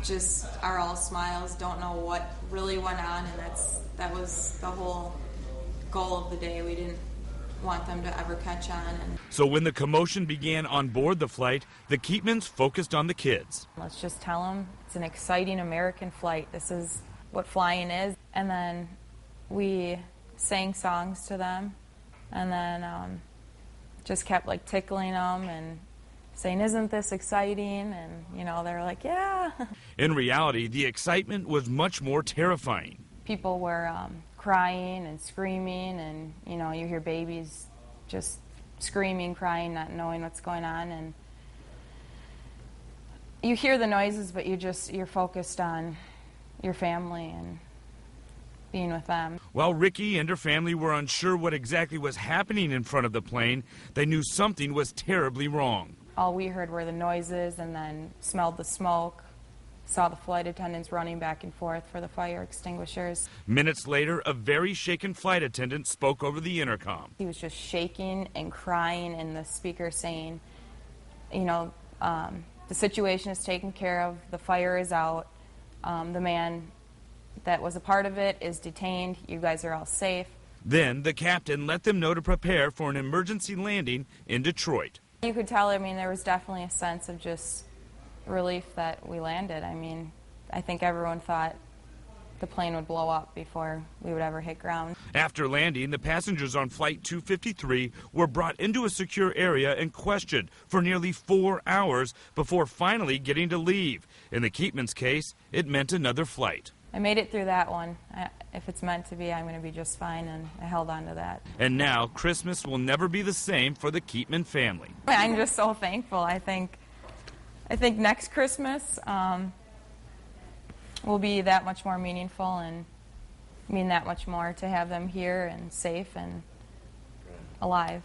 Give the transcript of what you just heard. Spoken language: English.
just are all smiles, don't know what really went on, and that was the whole goal of the day. We didn't want them to ever catch on. So when the commotion began on board the flight, the Keepmans focused on the kids. Let's just tell them it's an exciting American flight. This is what flying is. And then we sang songs to them, and then just kept like tickling them and saying, "Isn't this exciting?" And they're like, "Yeah." In reality, the excitement was much more terrifying. People were crying and screaming, and you hear babies just screaming, crying, not knowing what's going on, and you hear the noises, but you're focused on your family and being with them. While Ricky and her family were unsure what exactly was happening in front of the plane, they knew something was terribly wrong. All we heard were the noises, and then smelled the smoke, saw the flight attendants running back and forth for the fire extinguishers. Minutes later, a very shaken flight attendant spoke over the intercom. He was just shaking and crying in the speaker saying, the situation is taken care of, the fire is out, the man that was a part of it is detained, you guys are all safe. Then the captain let them know to prepare for an emergency landing in Detroit. You could tell, there was definitely a sense of just relief that we landed. I think everyone thought the plane would blow up before we would ever hit ground. After landing, the passengers on Flight 253 were brought into a secure area and questioned for nearly 4 hours before finally getting to leave. In the Keepmans' case, it meant another flight. I made it through that one. If it's meant to be, I'm going to be just fine, and I held on to that. And now, Christmas will never be the same for the Keepman family. I'm just so thankful. I think next Christmas will be that much more meaningful and mean that much more to have them here and safe and alive.